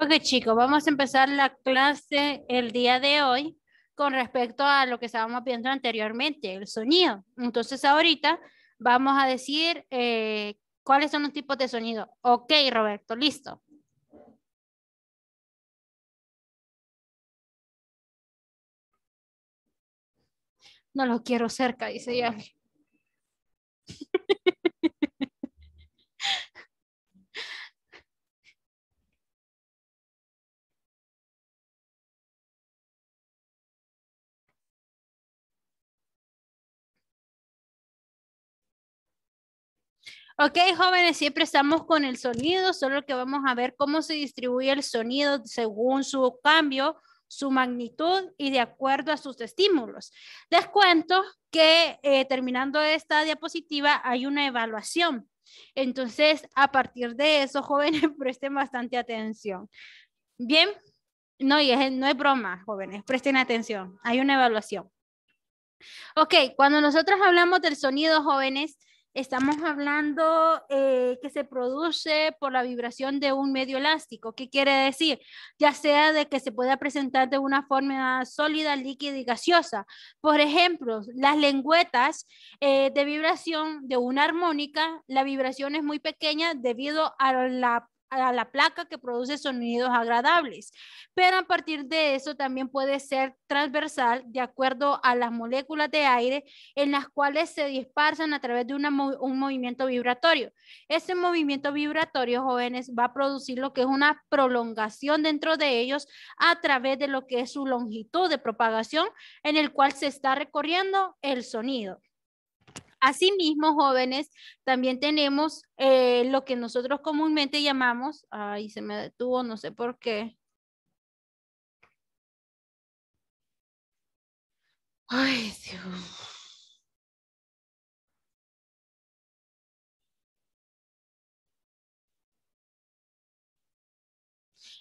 Ok, chicos, vamos a empezar la clase el día de hoy con respecto a lo que estábamos viendo anteriormente, el sonido. Entonces, ahorita vamos a decir cuáles son los tipos de sonido. Ok, Roberto, listo. No lo quiero cerca, dice ya. Ok, jóvenes, siempre estamos con el sonido, solo que vamos a ver cómo se distribuye el sonido según su cambio, su magnitud y de acuerdo a sus estímulos. Les cuento que terminando esta diapositiva hay una evaluación. Entonces, a partir de eso, jóvenes, presten bastante atención. Bien, no, no es broma, jóvenes, presten atención. Hay una evaluación. Ok, cuando nosotros hablamos del sonido, jóvenes, estamos hablando que se produce por la vibración de un medio elástico. ¿Qué quiere decir? Ya sea de que se pueda presentar de una forma sólida, líquida y gaseosa. Por ejemplo, las lengüetas de vibración de una armónica, la vibración es muy pequeña debido a la placa que produce sonidos agradables, pero a partir de eso también puede ser transversal de acuerdo a las moléculas de aire en las cuales se dispersan a través de un movimiento vibratorio. Ese movimiento vibratorio, jóvenes, va a producir lo que es una prolongación dentro de ellos a través de lo que es su longitud de propagación en el cual se está recorriendo el sonido. Asimismo, jóvenes, también tenemos lo que nosotros comúnmente llamamos, ay, se me detuvo, no sé por qué. Ay, Dios.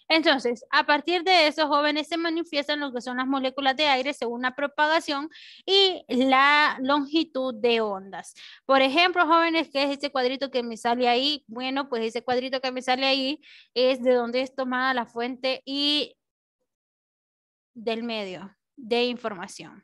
Entonces, a partir de eso, jóvenes, se manifiestan lo que son las moléculas de aire según la propagación y la longitud de ondas. Por ejemplo, jóvenes, ¿qué es ese cuadrito que me sale ahí? Bueno, pues ese cuadrito que me sale ahí es de donde es tomada la fuente y del medio de información.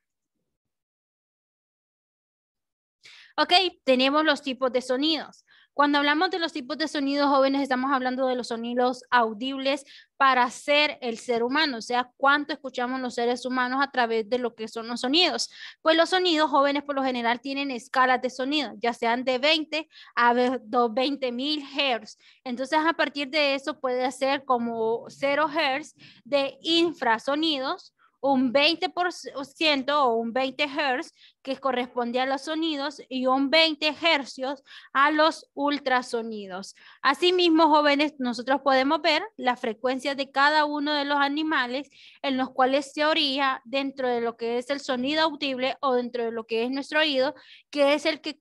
Ok, tenemos los tipos de sonidos. Cuando hablamos de los tipos de sonidos, jóvenes, estamos hablando de los sonidos audibles para ser el ser humano, o sea, cuánto escuchamos los seres humanos a través de lo que son los sonidos. Pues los sonidos, jóvenes, por lo general tienen escalas de sonido, ya sean de 20 a 20.000 Hz. Entonces, a partir de eso puede ser como 0 Hz de infrasonidos, un 20% o un 20 Hz que corresponde a los sonidos y un 20 hercios a los ultrasonidos. Asimismo, jóvenes, nosotros podemos ver la frecuencia de cada uno de los animales en los cuales se orilla dentro de lo que es el sonido audible o dentro de lo que es nuestro oído, que es el que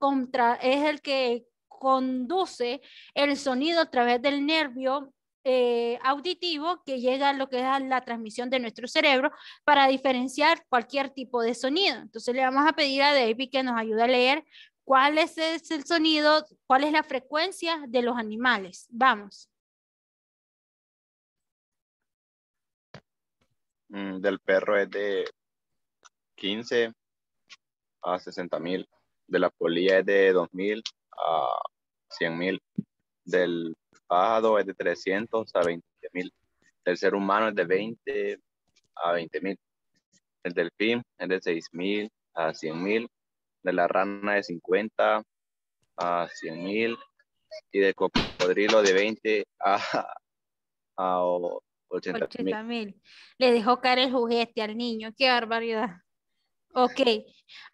conduce el sonido a través del nervio auditivo que llega a lo que es a la transmisión de nuestro cerebro para diferenciar cualquier tipo de sonido. Entonces le vamos a pedir a David que nos ayude a leer cuál es el sonido, cuál es la frecuencia de los animales. Vamos. Del perro es de 15 a 60.000. De la polilla es de 2.000 a 100.000. Del pájaro es de 300 a 20.000. Del ser humano es de 20 a 20.000. El delfín es de 6.000 a 100.000. De la rana de 50 a 100.000. Y del cocodrilo de 20 a 80.000. 80.000. Le dejó caer el juguete al niño. Qué barbaridad. Ok,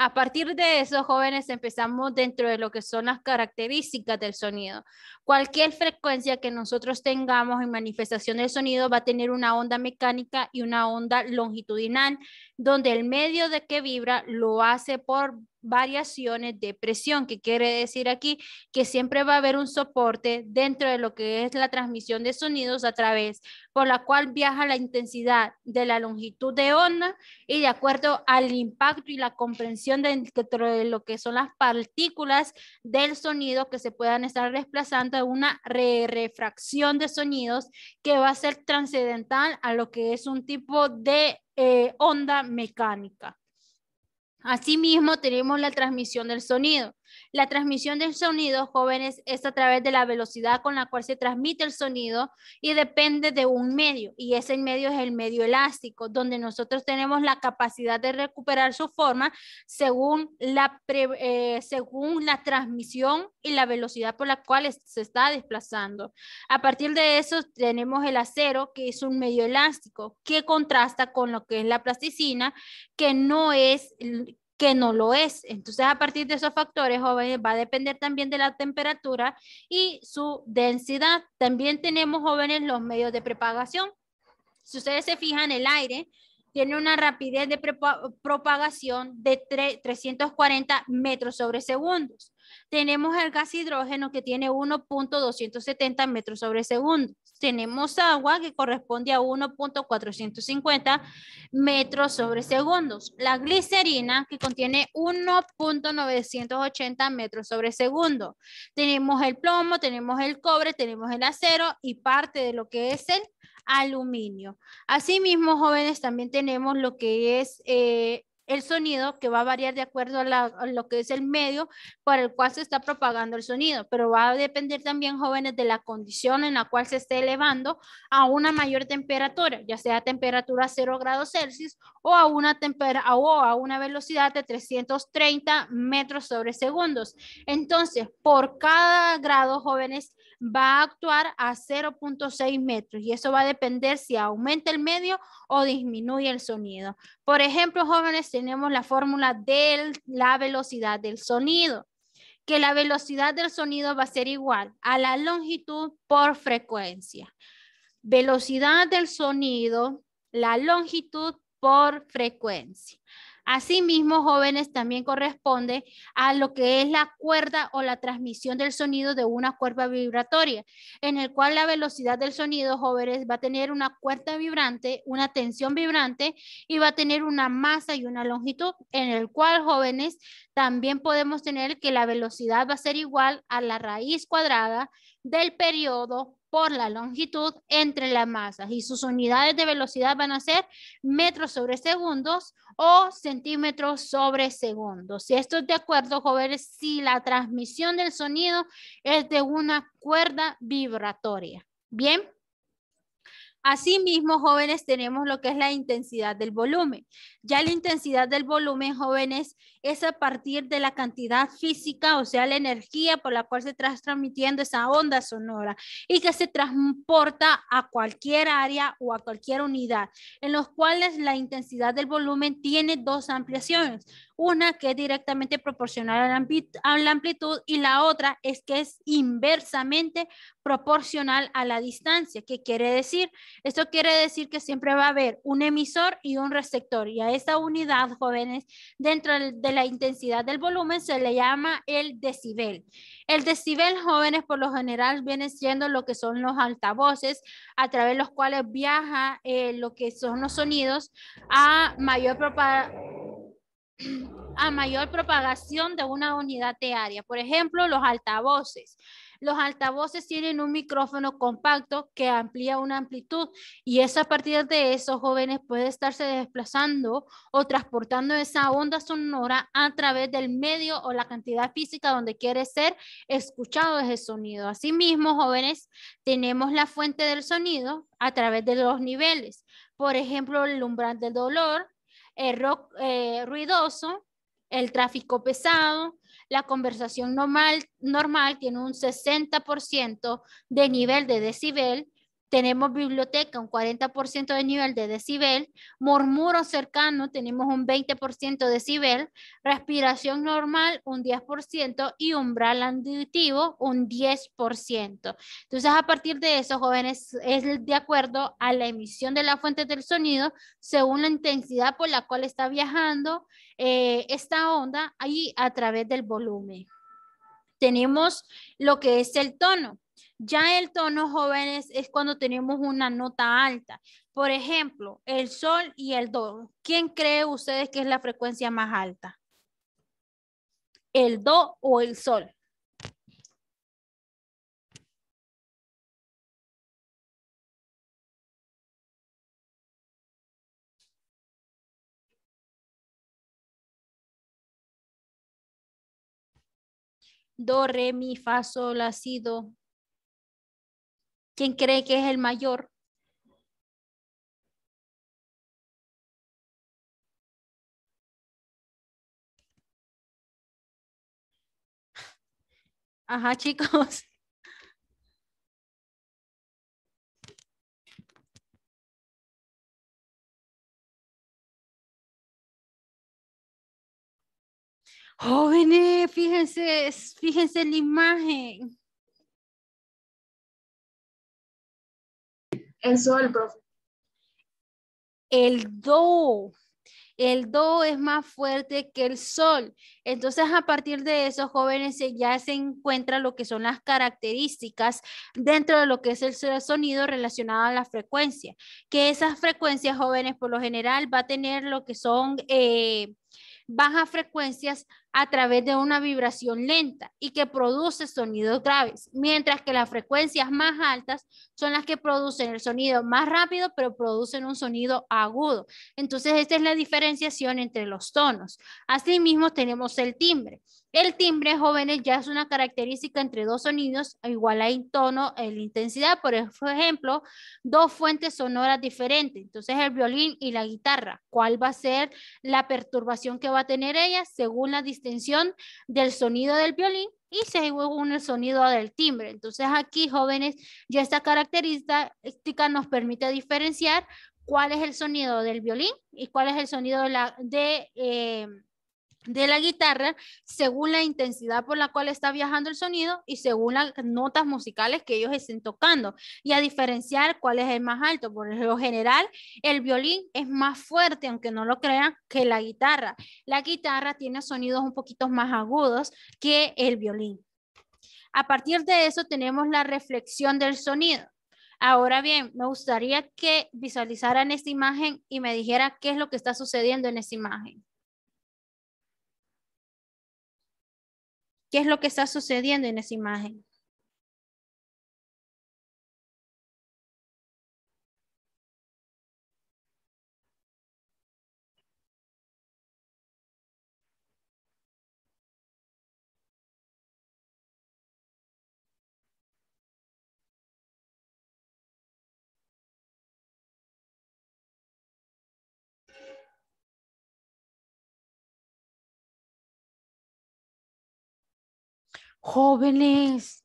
a partir de eso, jóvenes, empezamos dentro de lo que son las características del sonido. Cualquier frecuencia que nosotros tengamos en manifestación del sonido va a tener una onda mecánica y una onda longitudinal, donde el medio de que vibra lo hace por variaciones de presión, que quiere decir aquí que siempre va a haber un soporte dentro de lo que es la transmisión de sonidos a través por la cual viaja la intensidad de la longitud de onda y de acuerdo al impacto y la comprensión dentro de lo que son las partículas del sonido que se puedan estar desplazando, una refracción de sonidos que va a ser trascendental a lo que es un tipo de onda mecánica. Asimismo, tenemos la transmisión del sonido. La transmisión del sonido, jóvenes, es a través de la velocidad con la cual se transmite el sonido y depende de un medio. Y ese medio es el medio elástico, donde nosotros tenemos la capacidad de recuperar su forma según según la transmisión y la velocidad por la cual se está desplazando. A partir de eso, tenemos el acero, que es un medio elástico, que contrasta con lo que es la plasticina, que no lo es. Entonces, a partir de esos factores, jóvenes, va a depender también de la temperatura y su densidad. También tenemos, jóvenes, los medios de propagación. Si ustedes se fijan, el aire tiene una rapidez de propagación de 340 metros sobre segundos. Tenemos el gas hidrógeno que tiene 1.270 metros sobre segundos. Tenemos agua que corresponde a 1.450 metros sobre segundos. La glicerina que contiene 1.980 metros sobre segundo. Tenemos el plomo, tenemos el cobre, tenemos el acero y parte de lo que es el aluminio. Asimismo, jóvenes, también tenemos lo que es el sonido, que va a variar de acuerdo a lo que es el medio por el cual se está propagando el sonido, pero va a depender también, jóvenes, de la condición en la cual se esté elevando a una mayor temperatura, ya sea temperatura 0 grados Celsius o a una velocidad de 330 metros sobre segundos. Entonces, por cada grado, jóvenes, va a actuar a 0.6 metros y eso va a depender si aumenta el medio o disminuye el sonido. Por ejemplo, jóvenes, tenemos la fórmula de la velocidad del sonido, que la velocidad del sonido va a ser igual a la longitud por frecuencia. Velocidad del sonido, la longitud por frecuencia. Asimismo, jóvenes, también corresponde a lo que es la cuerda o la transmisión del sonido de una cuerda vibratoria, en el cual la velocidad del sonido, jóvenes, va a tener una cuerda vibrante, una tensión vibrante y va a tener una masa y una longitud, en el cual, jóvenes, también podemos tener que la velocidad va a ser igual a la raíz cuadrada del periodo por la longitud entre las masas y sus unidades de velocidad van a ser metros sobre segundos o centímetros sobre segundos. Si esto es de acuerdo, jóvenes, si la transmisión del sonido es de una cuerda vibratoria. Bien. Asimismo, jóvenes, tenemos lo que es la intensidad del volumen. Ya la intensidad del volumen, jóvenes, es a partir de la cantidad física, o sea, la energía por la cual se está transmitiendo esa onda sonora y que se transporta a cualquier área o a cualquier unidad, en los cuales la intensidad del volumen tiene dos ampliaciones. Una que es directamente proporcional a la amplitud y la otra es que es inversamente proporcional a la distancia. ¿Qué quiere decir? Esto quiere decir que siempre va a haber un emisor y un receptor y a esta unidad, jóvenes, dentro de la intensidad del volumen se le llama el decibel. El decibel, jóvenes, por lo general viene siendo lo que son los altavoces a través de los cuales viaja lo que son los sonidos a mayor propagación de una unidad de área. Por ejemplo, los altavoces. Los altavoces tienen un micrófono compacto que amplía una amplitud y eso a partir de eso, jóvenes, puede estarse desplazando o transportando esa onda sonora a través del medio o la cantidad física donde quiere ser escuchado ese sonido. Asimismo, jóvenes, tenemos la fuente del sonido a través de los niveles. Por ejemplo, el umbral del dolor, el rock ruidoso, el tráfico pesado, la conversación normal tiene un 60% de nivel de decibel, Tenemos biblioteca, un 40% de nivel de decibel, murmuro cercano, tenemos un 20% de decibel, respiración normal, un 10% y umbral auditivo, un 10%. Entonces, a partir de eso, jóvenes, es de acuerdo a la emisión de la fuente del sonido, según la intensidad por la cual está viajando esta onda ahí a través del volumen. Tenemos lo que es el tono. Ya el tono, jóvenes, es cuando tenemos una nota alta. Por ejemplo, el sol y el do. ¿Quién cree ustedes que es la frecuencia más alta? ¿El do o el sol? Do, re, mi, fa, sol, la, si, do. ¿Quién cree que es el mayor? Ajá, chicos. Jóvenes, fíjense en la imagen. El sol, profe. El do. El do es más fuerte que el sol. Entonces, a partir de eso, jóvenes, ya se encuentra lo que son las características dentro de lo que es el sonido relacionado a la frecuencia. Que esas frecuencias, jóvenes, por lo general va a tener lo que son bajas frecuencias a través de una vibración lenta y que produce sonidos graves, mientras que las frecuencias más altas son las que producen el sonido más rápido, pero producen un sonido agudo. Entonces, esta es la diferenciación entre los tonos. Asimismo, tenemos el timbre. El timbre, jóvenes, ya es una característica entre dos sonidos, igual hay tono, la intensidad, por ejemplo, dos fuentes sonoras diferentes. Entonces, el violín y la guitarra, ¿cuál va a ser la perturbación que va a tener ella según la distinción del sonido del violín y según el sonido del timbre? Entonces, aquí, jóvenes, ya esta característica nos permite diferenciar cuál es el sonido del violín y cuál es el sonido de la guitarra según la intensidad por la cual está viajando el sonido y según las notas musicales que ellos estén tocando y a diferenciar cuál es el más alto. Por lo general, el violín es más fuerte, aunque no lo crean, que la guitarra. La guitarra tiene sonidos un poquito más agudos que el violín. A partir de eso tenemos la reflexión del sonido. Ahora bien, me gustaría que visualizaran esta imagen y me dijera qué es lo que está sucediendo en esta imagen. ¿Qué es lo que está sucediendo en esa imagen? Jóvenes,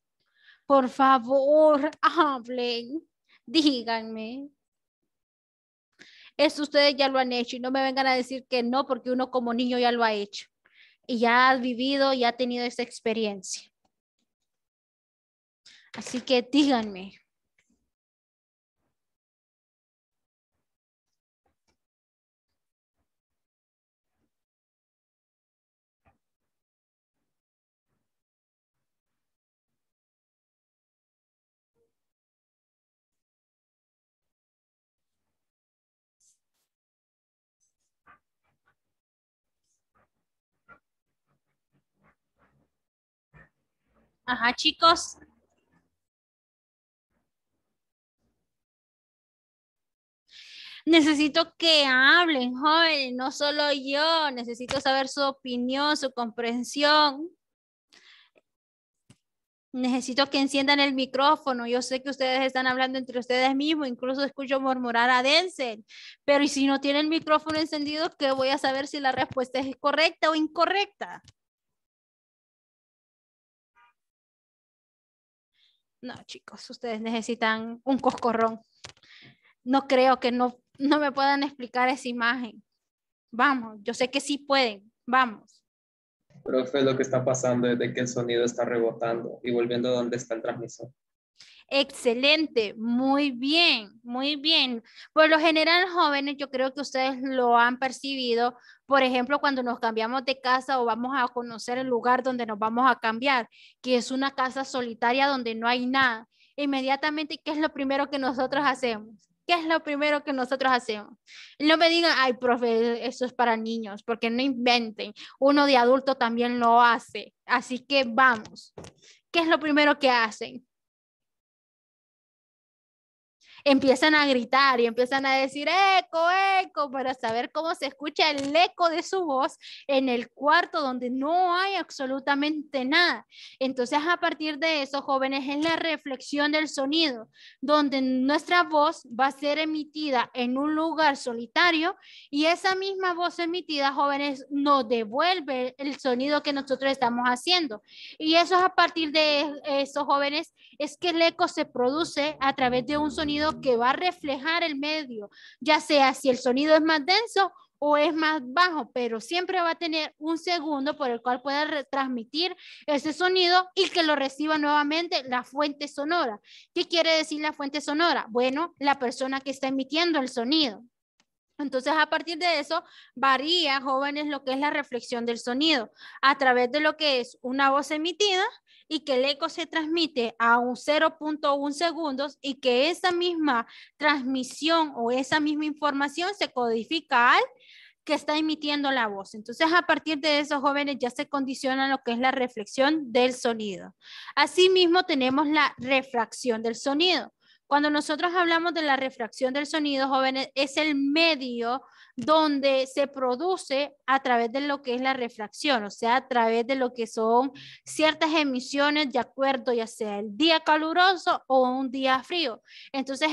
por favor, hablen, díganme. Eso ustedes ya lo han hecho y no me vengan a decir que no, porque uno como niño ya lo ha hecho y ya ha vivido y ha tenido esa experiencia. Así que díganme. Ajá, chicos. Necesito que hablen, joven, no solo yo. Necesito saber su opinión, su comprensión. Necesito que enciendan el micrófono. Yo sé que ustedes están hablando entre ustedes mismos, incluso escucho murmurar a Denzel. Pero ¿y si no tienen el micrófono encendido, qué voy a saber si la respuesta es correcta o incorrecta? No, chicos, ustedes necesitan un coscorrón. No creo que no me puedan explicar esa imagen. Vamos, yo sé que sí pueden. Vamos. Profe, lo que está pasando es de que el sonido está rebotando y volviendo donde está el transmisor. Excelente, muy bien, muy bien. Por lo general, jóvenes, yo creo que ustedes lo han percibido, por ejemplo, cuando nos cambiamos de casa o vamos a conocer el lugar donde nos vamos a cambiar, que es una casa solitaria donde no hay nada. Inmediatamente, ¿qué es lo primero que nosotros hacemos? ¿Qué es lo primero que nosotros hacemos? Y no me digan, ay, profe, eso es para niños, porque no inventen. Uno de adulto también lo hace. Así que vamos. ¿Qué es lo primero que hacen? Empiezan a gritar y empiezan a decir eco, eco, para saber cómo se escucha el eco de su voz en el cuarto donde no hay absolutamente nada. Entonces, a partir de eso, jóvenes, es la reflexión del sonido, donde nuestra voz va a ser emitida en un lugar solitario y esa misma voz emitida, jóvenes, nos devuelve el sonido que nosotros estamos haciendo. Y eso es a partir de eso, jóvenes, es que el eco se produce a través de un sonido que va a reflejar el medio, ya sea si el sonido es más denso o es más bajo, pero siempre va a tener un segundo por el cual pueda retransmitir ese sonido y que lo reciba nuevamente la fuente sonora. ¿Qué quiere decir la fuente sonora? Bueno, la persona que está emitiendo el sonido. Entonces, a partir de eso, varía, jóvenes, lo que es la reflexión del sonido a través de lo que es una voz emitida y que el eco se transmite a un 0.1 segundos y que esa misma transmisión o esa misma información se codifica al que está emitiendo la voz. Entonces, a partir de eso, jóvenes, ya se condiciona lo que es la reflexión del sonido. Asimismo, tenemos la refracción del sonido. Cuando nosotros hablamos de la refracción del sonido, jóvenes, es el medio donde se produce a través de lo que es la refracción, o sea, a través de lo que son ciertas emisiones de acuerdo ya sea el día caluroso o un día frío. Entonces,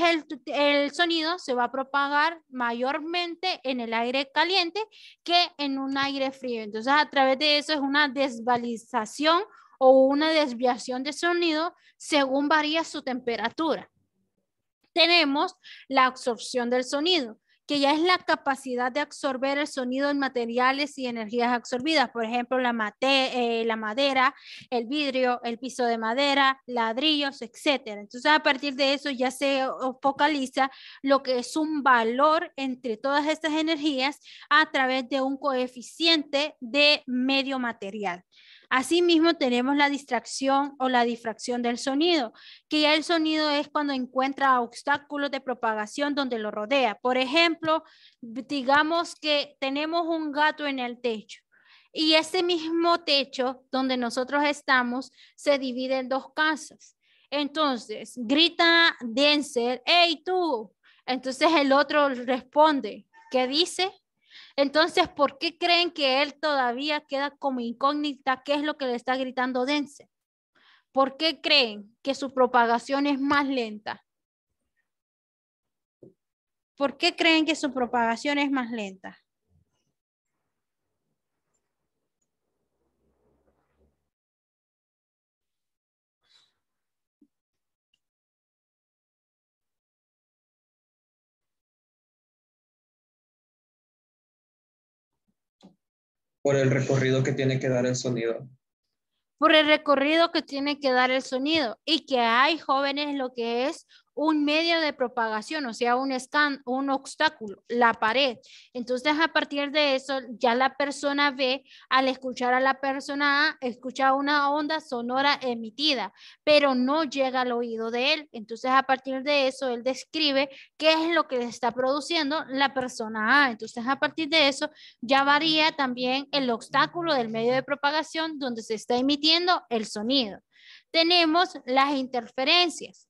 el sonido se va a propagar mayormente en el aire caliente que en un aire frío. Entonces, a través de eso es una desvalización o una desviación de sonido según varía su temperatura. Tenemos la absorción del sonido, que ya es la capacidad de absorber el sonido en materiales y energías absorbidas, por ejemplo, la madera, el vidrio, el piso de madera, ladrillos, etcétera. Entonces, a partir de eso ya se focaliza lo que es un valor entre todas estas energías a través de un coeficiente de medio material. Asimismo, tenemos la distracción o la difracción del sonido, que ya el sonido es cuando encuentra obstáculos de propagación donde lo rodea. Por ejemplo, digamos que tenemos un gato en el techo y ese mismo techo donde nosotros estamos se divide en dos casas. Entonces, grita Denzel, hey tú. Entonces el otro responde, ¿qué dice? Entonces, ¿por qué creen que él todavía queda como incógnita? ¿Qué es lo que le está gritando Denzel? ¿Por qué creen que su propagación es más lenta? ¿Por qué creen que su propagación es más lenta? Por el recorrido que tiene que dar el sonido. Por el recorrido que tiene que dar el sonido y que hay jóvenes lo que es un medio de propagación, o sea, un obstáculo, la pared. Entonces, a partir de eso, ya la persona ve, al escuchar a la persona A, escucha una onda sonora emitida, pero no llega al oído de él. Entonces, a partir de eso, él describe qué es lo que le está produciendo la persona A. Entonces, a partir de eso, ya varía también el obstáculo del medio de propagación donde se está emitiendo el sonido. Tenemos las interferencias.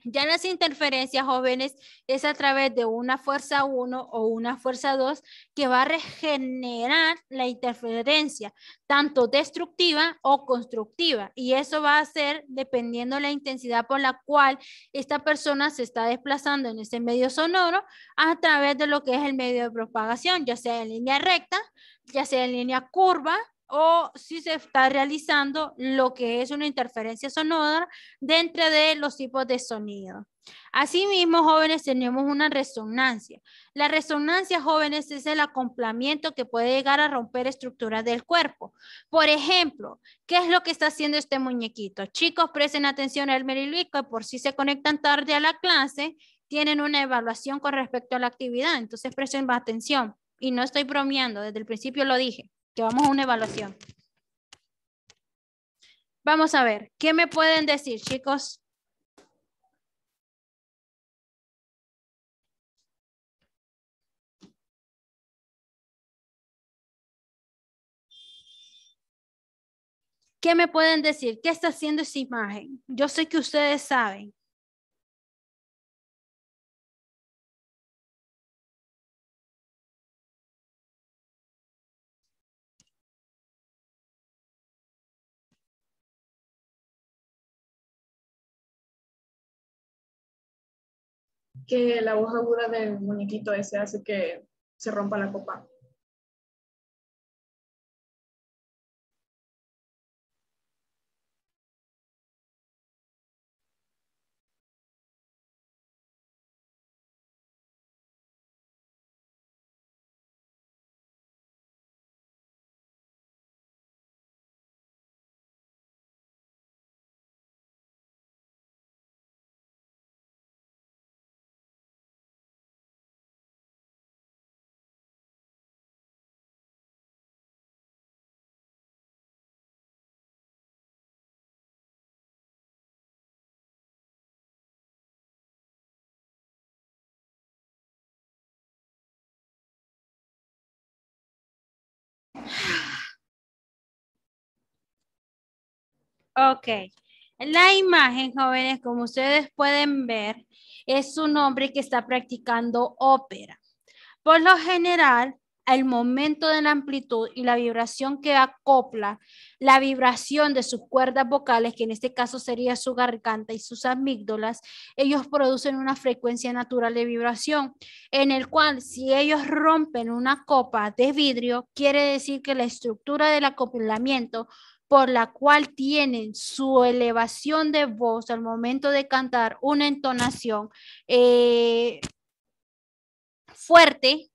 Ya las interferencias, jóvenes, es a través de una fuerza 1 o una fuerza 2 que va a regenerar la interferencia, tanto destructiva o constructiva. Y eso va a ser dependiendo de la intensidad por la cual esta persona se está desplazando en ese medio sonoro a través de lo que es el medio de propagación, ya sea en línea recta, ya sea en línea curva o si se está realizando lo que es una interferencia sonora dentro de los tipos de sonido. Asimismo, jóvenes, tenemos una resonancia. La resonancia, jóvenes, es el acoplamiento que puede llegar a romper estructuras del cuerpo. Por ejemplo, ¿qué es lo que está haciendo este muñequito? Chicos, presten atención a Elmer y Luis, que por si se conectan tarde a la clase, tienen una evaluación con respecto a la actividad. Entonces, presten atención. Y no estoy bromeando, desde el principio lo dije, que vamos a una evaluación. Vamos a ver, ¿qué me pueden decir, chicos? ¿Qué me pueden decir? ¿Qué está haciendo esa imagen? Yo sé que ustedes saben. Que la voz aguda del muñequito ese hace que se rompa la copa. Ok. La imagen, jóvenes, como ustedes pueden ver, es un hombre que está practicando ópera. Por lo general, el momento de la amplitud y la vibración que acopla la vibración de sus cuerdas vocales, que en este caso sería su garganta y sus amígdalas, ellos producen una frecuencia natural de vibración, en el cual si ellos rompen una copa de vidrio, quiere decir que la estructura del acoplamiento por la cual tienen su elevación de voz al momento de cantar una entonación fuerte,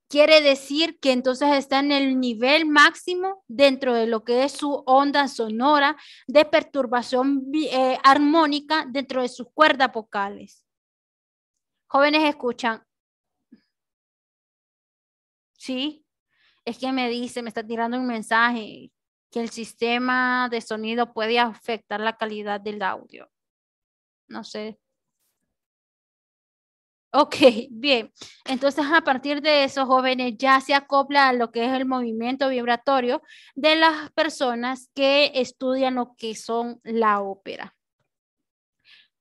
quiere decir que entonces está en el nivel máximo dentro de lo que es su onda sonora de perturbación armónica dentro de sus cuerdas vocales. Jóvenes, escuchan. Sí, es que me dice, me está tirando un mensaje que el sistema de sonido puede afectar la calidad del audio. No sé. Ok, bien. Entonces, a partir de eso, jóvenes, ya se acopla a lo que es el movimiento vibratorio de las personas que estudian lo que son la ópera.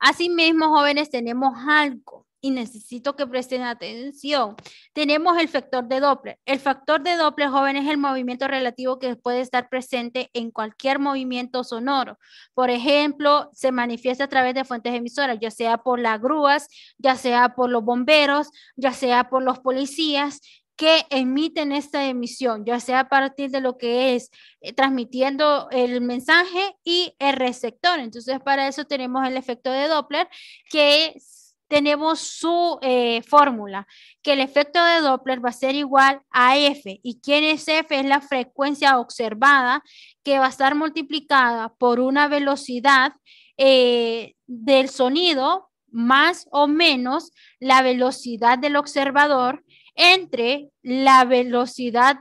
Asimismo, jóvenes, tenemos algo y necesito que presten atención. Tenemos el factor de Doppler. El factor de Doppler, jóvenes, es el movimiento relativo que puede estar presente en cualquier movimiento sonoro. Por ejemplo, se manifiesta a través de fuentes emisoras, ya sea por las grúas, ya sea por los bomberos, ya sea por los policías que emiten esta emisión, ya sea a partir de lo que es transmitiendo el mensaje y el receptor. Entonces, para eso tenemos el efecto de Doppler, que tenemos su fórmula, que el efecto de Doppler va a ser igual a F. ¿Y quién es F? Es la frecuencia observada que va a estar multiplicada por una velocidad del sonido más o menos la velocidad del observador entre la velocidad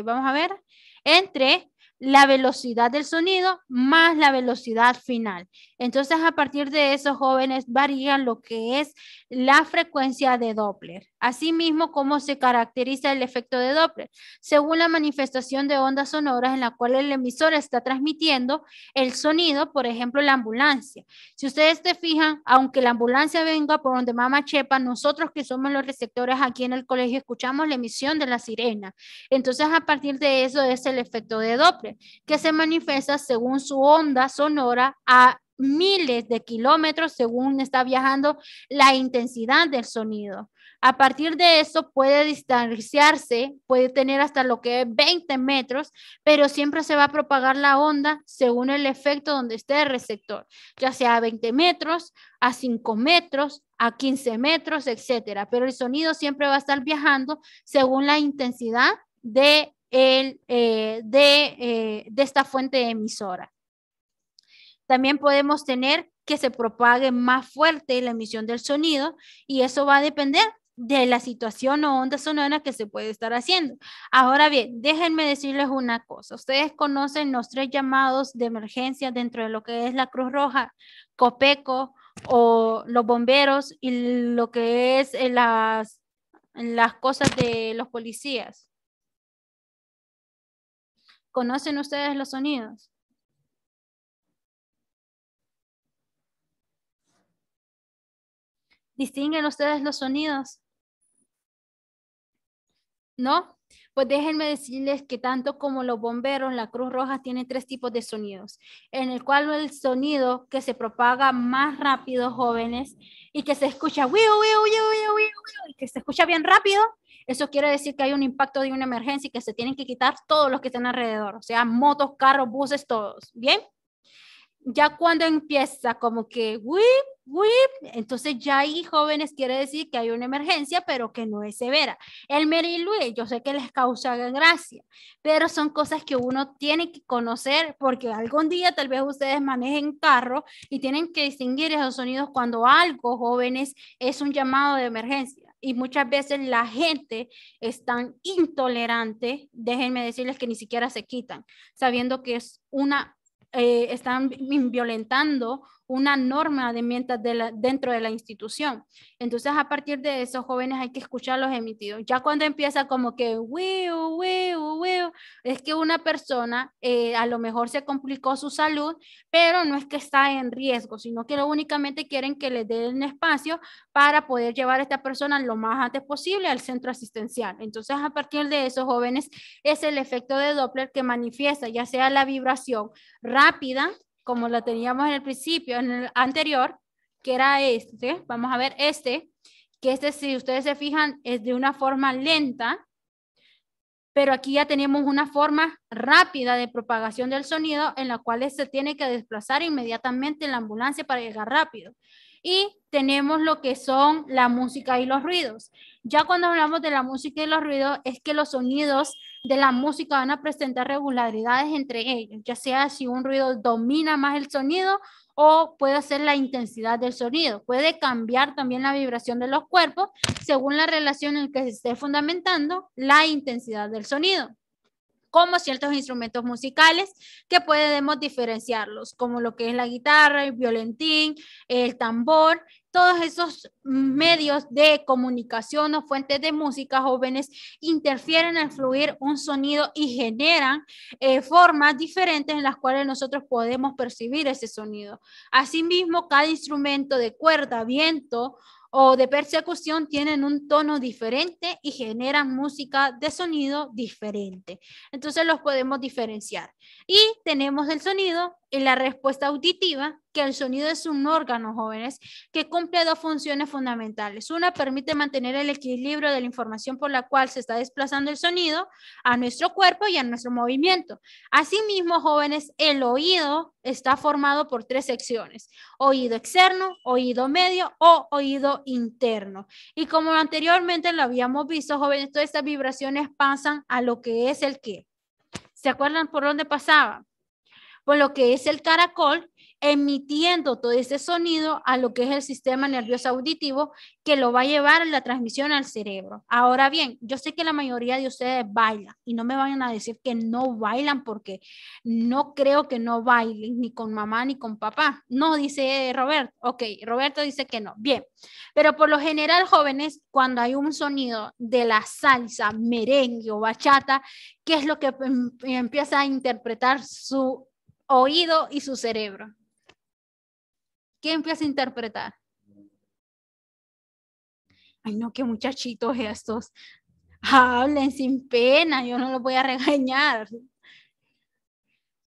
vamos a ver, entre la velocidad del sonido más la velocidad final. Entonces, a partir de eso, jóvenes, varían lo que es la frecuencia de Doppler. Asimismo, ¿cómo se caracteriza el efecto de Doppler? Según la manifestación de ondas sonoras en la cual el emisor está transmitiendo el sonido, por ejemplo, la ambulancia. Si ustedes se fijan, aunque la ambulancia venga por donde Mama Chepa, nosotros que somos los receptores aquí en el colegio escuchamos la emisión de la sirena. Entonces, a partir de eso es el efecto de Doppler, que se manifiesta según su onda sonora a miles de kilómetros según está viajando la intensidad del sonido. A partir de eso puede distanciarse, puede tener hasta lo que es 20 metros, pero siempre se va a propagar la onda según el efecto donde esté el receptor, ya sea a 20 metros, a 5 metros, a 15 metros, etcétera. Pero el sonido siempre va a estar viajando según la intensidad de esta fuente emisora. También podemos tener que se propague más fuerte la emisión del sonido y eso va a depender de la situación o onda sonora que se puede estar haciendo. Ahora bien, déjenme decirles una cosa. Ustedes conocen los 3 llamados de emergencia dentro de lo que es la Cruz Roja, Copeco o los bomberos y lo que es las cosas de los policías. ¿Conocen ustedes los sonidos? ¿Distinguen ustedes los sonidos? ¿No? Pues déjenme decirles que tanto como los bomberos, la Cruz Roja tiene 3 tipos de sonidos, en el cual el sonido que se propaga más rápido, jóvenes, y que se escucha y que se escucha bien rápido, eso quiere decir que hay un impacto de una emergencia y que se tienen que quitar todos los que están alrededor, o sea, motos, carros, buses, todos, ¿bien? Ya cuando empieza como que entonces ya ahí, jóvenes, quiere decir que hay una emergencia, pero que no es severa. El Mary Louise, yo sé que les causa gracia, pero son cosas que uno tiene que conocer porque algún día tal vez ustedes manejen carro y tienen que distinguir esos sonidos cuando algo, jóvenes, es un llamado de emergencia. Y muchas veces la gente es tan intolerante, déjenme decirles que ni siquiera se quitan, sabiendo que es están violentando una norma de mientras dentro de la institución. Entonces, a partir de eso, jóvenes, hay que escuchar los emitidos. Ya cuando empieza como que es que una persona a lo mejor se complicó su salud, pero no es que está en riesgo, sino que únicamente quieren que les den espacio para poder llevar a esta persona lo más antes posible al centro asistencial. Entonces, a partir de eso, jóvenes, es el efecto de Doppler que manifiesta ya sea la vibración rápida, como la teníamos en el principio, en el anterior, que era este, vamos a ver que si ustedes se fijan es de una forma lenta, pero aquí ya tenemos una forma rápida de propagación del sonido en la cual se tiene que desplazar inmediatamente en la ambulancia para llegar rápido. Y tenemos lo que son la música y los ruidos. Ya cuando hablamos de la música y los ruidos, es que los sonidos de la música van a presentar regularidades entre ellos, ya sea si un ruido domina más el sonido o puede ser la intensidad del sonido. Puede cambiar también la vibración de los cuerpos según la relación en que se esté fundamentando la intensidad del sonido, como ciertos instrumentos musicales que podemos diferenciarlos, como lo que es la guitarra, el violentín, el tambor, todos esos medios de comunicación o fuentes de música, jóvenes, interfieren al fluir un sonido y generan formas diferentes en las cuales nosotros podemos percibir ese sonido. Asimismo, cada instrumento de cuerda, viento o de persecución tienen un tono diferente y generan música de sonido diferente. Entonces los podemos diferenciar. Y tenemos el sonido y la respuesta auditiva, que el sonido es un órgano, jóvenes, que cumple 2 funciones fundamentales. Una, permite mantener el equilibrio de la información por la cual se está desplazando el sonido a nuestro cuerpo y a nuestro movimiento. Asimismo, jóvenes, el oído está formado por 3 secciones: oído externo, oído medio o oído interno. Y como anteriormente lo habíamos visto, jóvenes, todas estas vibraciones pasan a lo que es el qué. ¿Se acuerdan por dónde pasaba? Por lo que es el caracol, emitiendo todo ese sonido a lo que es el sistema nervioso auditivo, que lo va a llevar la transmisión al cerebro. Ahora bien, yo sé que la mayoría de ustedes bailan y no me vayan a decir que no bailan, porque no creo que no bailen ni con mamá ni con papá. No, dice Roberto. Ok, Roberto dice que no. Bien, pero por lo general, jóvenes, cuando hay un sonido de la salsa, merengue o bachata, ¿qué es lo que empieza a interpretar su oído y su cerebro? ¿Qué empieza a interpretar? Ay, no, qué muchachitos estos. Hablen sin pena, yo no los voy a regañar.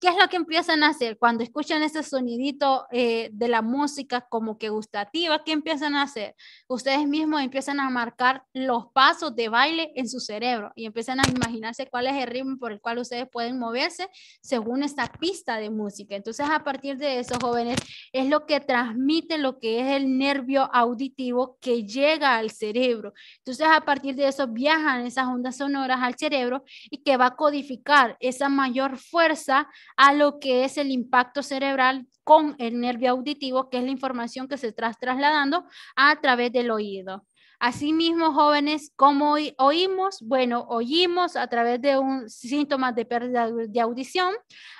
¿Qué es lo que empiezan a hacer? Cuando escuchan ese sonidito de la música como que gustativa, ¿qué empiezan a hacer? Ustedes mismos empiezan a marcar los pasos de baile en su cerebro y empiezan a imaginarse cuál es el ritmo por el cual ustedes pueden moverse según esta pista de música. Entonces, a partir de eso, jóvenes, es lo que transmite lo que es el nervio auditivo que llega al cerebro. Entonces, a partir de eso, viajan esas ondas sonoras al cerebro y que va a codificar esa mayor fuerza a lo que es el impacto cerebral con el nervio auditivo, que es la información que se está trasladando a través del oído. Asimismo, jóvenes, ¿cómo oímos? Bueno, oímos a través de síntomas de pérdida de audición,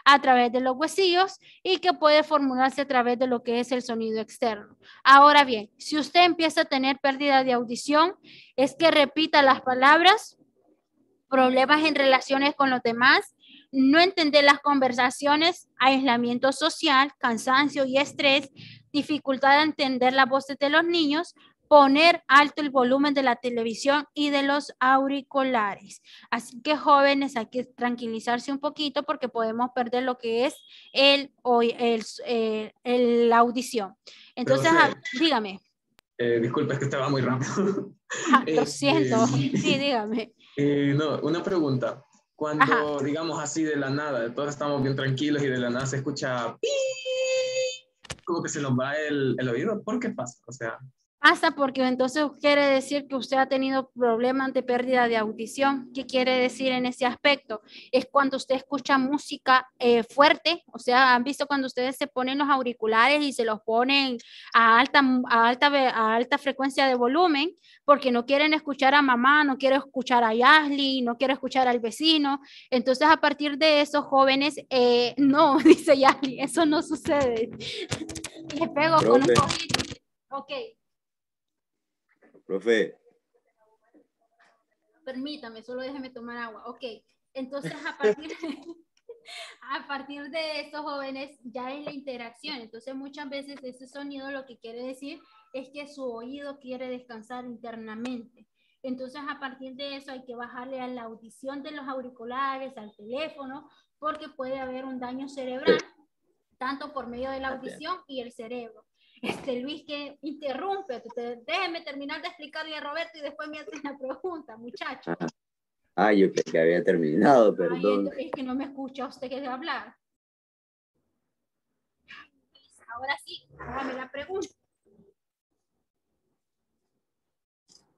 a través de los huesillos y que puede formularse a través de lo que es el sonido externo. Ahora bien, si usted empieza a tener pérdida de audición, es que repita las palabras, problemas en relaciones con los demás, no entender las conversaciones, aislamiento social, cansancio y estrés, dificultad de entender las voces de los niños, poner alto el volumen de la televisión y de los auriculares. Así que jóvenes, hay que tranquilizarse un poquito porque podemos perder lo que es la audición. Entonces, dígame. Disculpa, es que estaba muy rápido. Lo siento. Sí, dígame. No, una pregunta. Cuando, digamos así de la nada, todos estamos bien tranquilos y de la nada se escucha como que se nos va el oído, ¿por qué pasa? O sea... Pasa porque entonces quiere decir que usted ha tenido problemas de pérdida de audición. ¿Qué quiere decir en ese aspecto? Es cuando usted escucha música fuerte, o sea, han visto cuando ustedes se ponen los auriculares y se los ponen a alta frecuencia de volumen, porque no quieren escuchar a mamá, no quieren escuchar a Yasli, no quieren escuchar al vecino. Entonces, a partir de eso, jóvenes, no, dice Yasli, eso no sucede. Le pego con un poquito. Ok. Profe. Permítame, solo déjeme tomar agua. Ok, entonces a partir de estos jóvenes ya es la interacción. Entonces muchas veces ese sonido lo que quiere decir es que su oído quiere descansar internamente. Entonces a partir de eso hay que bajarle a la audición de los auriculares, al teléfono, porque puede haber un daño cerebral, tanto por medio de la audición y el cerebro. Luis, que interrumpe, déjeme terminar de explicarle a Roberto y después me hacen la pregunta, muchacho. Yo pensé que había terminado, perdón. Es que no me escucha usted que debe hablar. Ahora sí, hágame la pregunta.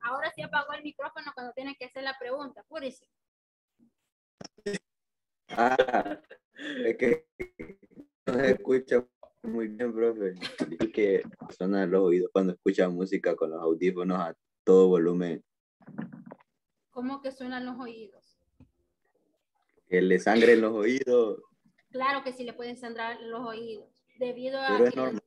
Ahora sí apagó el micrófono cuando tiene que hacer la pregunta, apúrese. Es que no se escucha muy bien, profe. Y que suenan los oídos cuando escucha música con los audífonos a todo volumen. ¿Cómo que suenan los oídos? Que le sangren los oídos. Claro que sí le pueden sangrar los oídos. Debido a Pero es que normal.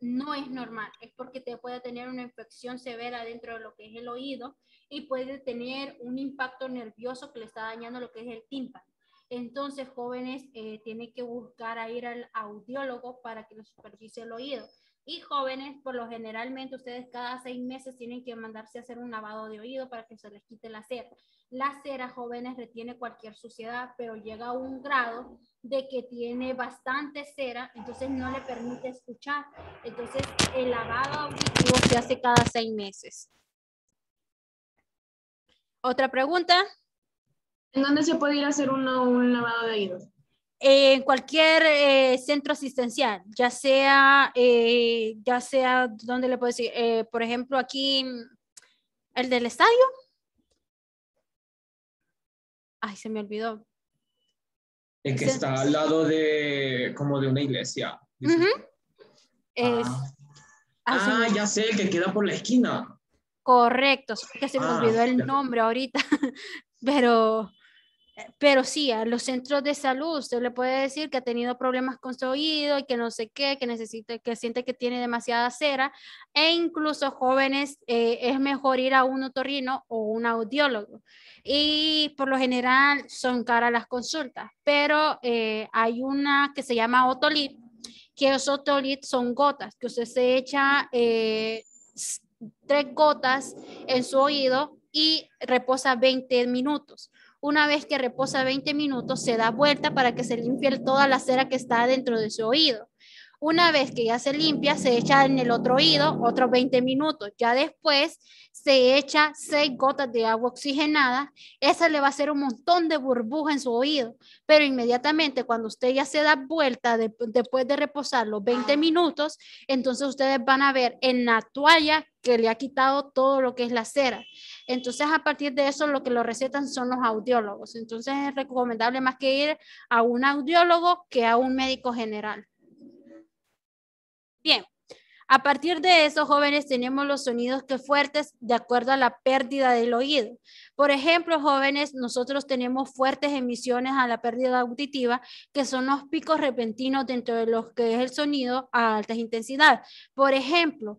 no es normal, es porque te puede tener una infección severa dentro de lo que es el oído y puede tener un impacto nervioso que le está dañando lo que es el tímpano. Entonces, jóvenes, tienen que buscar a ir al audiólogo para que les supervise el oído. Y jóvenes, por lo generalmente, ustedes cada 6 meses tienen que mandarse a hacer un lavado de oído para que se les quite la cera. La cera, jóvenes, retiene cualquier suciedad, pero llega a un grado de que tiene bastante cera, entonces no le permite escuchar. Entonces, el lavado auditivo se hace cada 6 meses. ¿Otra pregunta? ¿En dónde se puede ir a hacer un lavado de oídos? En cualquier centro asistencial, ya sea, ¿dónde le puedo decir? Por ejemplo, aquí, el del estadio. Ay, se me olvidó. El que está al lado de, como de una iglesia. Ya sé, el que queda por la esquina. Correcto, que se me olvidó el nombre ahorita, pero sí, a los centros de salud usted le puede decir que ha tenido problemas con su oído y que no sé qué, que siente que tiene demasiada cera, e incluso jóvenes es mejor ir a un otorrino o un audiólogo, y por lo general son caras las consultas, pero hay una que se llama Otolit, que los Otolit son gotas, que usted se echa 3 gotas en su oído y reposa 20 minutos. Una vez que reposa 20 minutos, se da vuelta para que se limpie toda la cera que está dentro de su oído. Una vez que ya se limpia, se echa en el otro oído otros 20 minutos. Ya después se echa 6 gotas de agua oxigenada. Esa le va a hacer un montón de burbuja en su oído. Pero inmediatamente cuando usted ya se da vuelta después de reposar los 20 minutos, entonces ustedes van a ver en la toalla que le ha quitado todo lo que es la cera. Entonces a partir de eso lo que lo recetan son los audiólogos. Entonces es recomendable más que ir a un audiólogo que a un médico general. Bien, a partir de eso, jóvenes, tenemos los sonidos que fuertes de acuerdo a la pérdida del oído. Por ejemplo, jóvenes, nosotros tenemos fuertes emisiones a la pérdida auditiva, que son los picos repentinos dentro de lo que es el sonido a alta intensidad. Por ejemplo,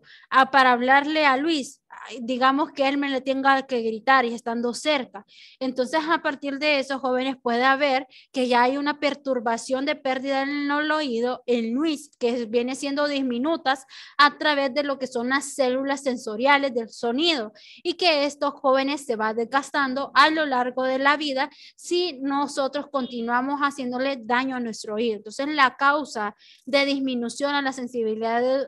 para hablarle a Luis, digamos que él me le tenga que gritar y estando cerca. Entonces, a partir de eso, jóvenes, puede haber que ya hay una perturbación de pérdida en el oído en Luis, que viene siendo diminutas a través de lo que son las células sensoriales del sonido y que estos jóvenes se van desgastando a lo largo de la vida si nosotros continuamos haciéndole daño a nuestro oído. Entonces, la causa de disminución a la sensibilidad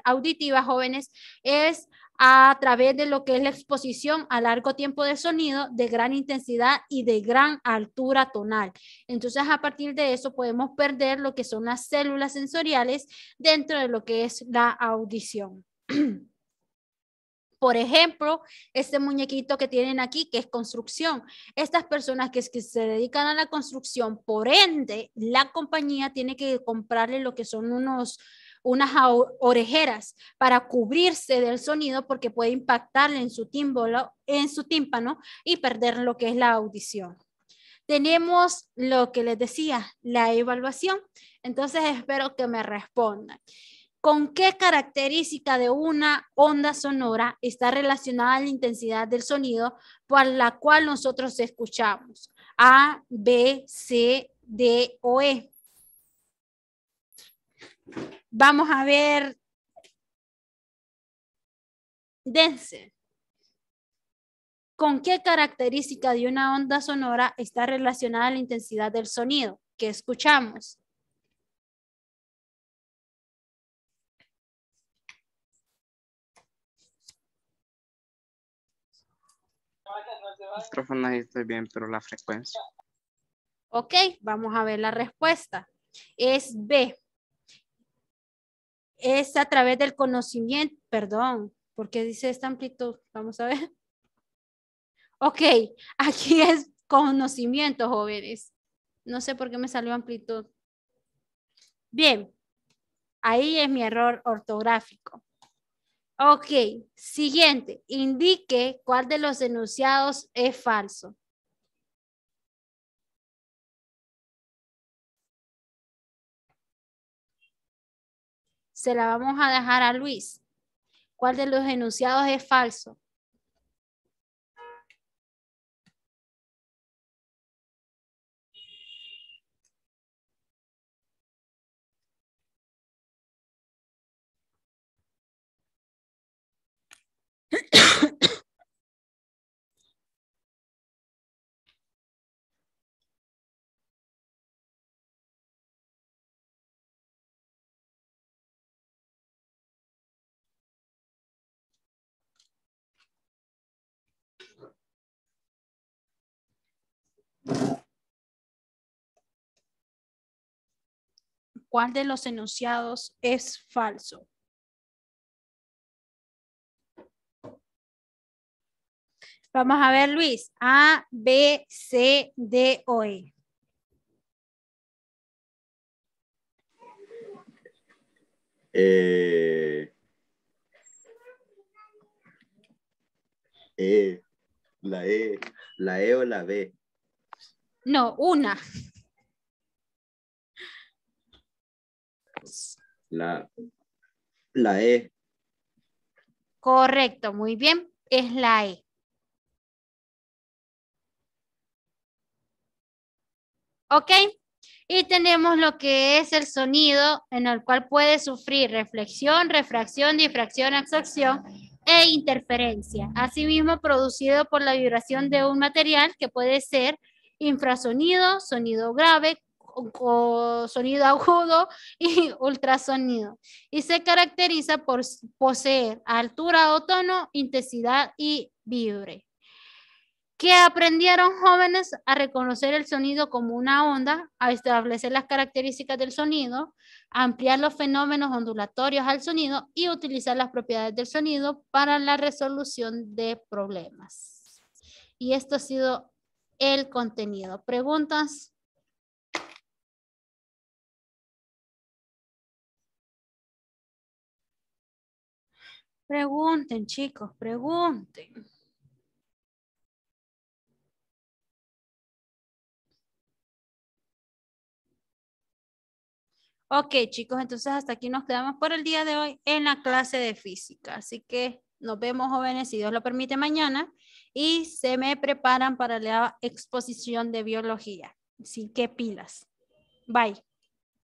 auditiva, jóvenes, es a través de lo que es la exposición a largo tiempo de sonido de gran intensidad y de gran altura tonal. Entonces, a partir de eso podemos perder lo que son las células sensoriales dentro de lo que es la audición. Por ejemplo, este muñequito que tienen aquí, que es construcción. Estas personas que se dedican a la construcción, por ende, la compañía tiene que comprarle lo que son unas orejeras para cubrirse del sonido porque puede impactarle en su tímpano y perder lo que es la audición. Tenemos lo que les decía, la evaluación. Entonces, espero que me respondan. ¿Con qué característica de una onda sonora está relacionada la intensidad del sonido por la cual nosotros escuchamos? A, B, C, D o E. Vamos a ver. Dense. ¿Con qué característica de una onda sonora está relacionada la intensidad del sonido que escuchamos? Micrófono ahí estoy bien, pero la frecuencia. Ok, vamos a ver la respuesta. Es B. Es a través del conocimiento, perdón, ¿por qué dice esta amplitud? Vamos a ver. Ok, aquí es conocimiento, jóvenes. No sé por qué me salió amplitud. Bien, ahí es mi error ortográfico. Ok, siguiente. Indique cuál de los enunciados es falso. Se la vamos a dejar a Luis. ¿Cuál de los enunciados es falso? ¿Cuál de los enunciados es falso? Vamos a ver, Luis. A, B, C, D o E. La E o la B. No, una. La E. Correcto, muy bien. Es la E. ¿Ok? Y tenemos lo que es el sonido en el cual puede sufrir reflexión, refracción, difracción, absorción e interferencia. Asimismo, producido por la vibración de un material que puede ser infrasonido, sonido grave, sonido agudo y ultrasonido. Y se caracteriza por poseer altura o tono, intensidad y vibre. Que aprendieron jóvenes a reconocer el sonido como una onda, a establecer las características del sonido, a ampliar los fenómenos ondulatorios al sonido y utilizar las propiedades del sonido para la resolución de problemas. Y esto ha sido el contenido. ¿Preguntas? Pregunten, chicos, pregunten. Ok, chicos, entonces hasta aquí nos quedamos por el día de hoy en la clase de física. Así que nos vemos, jóvenes, si Dios lo permite, mañana. Y se me preparan para la exposición de biología. Así que pilas. Bye.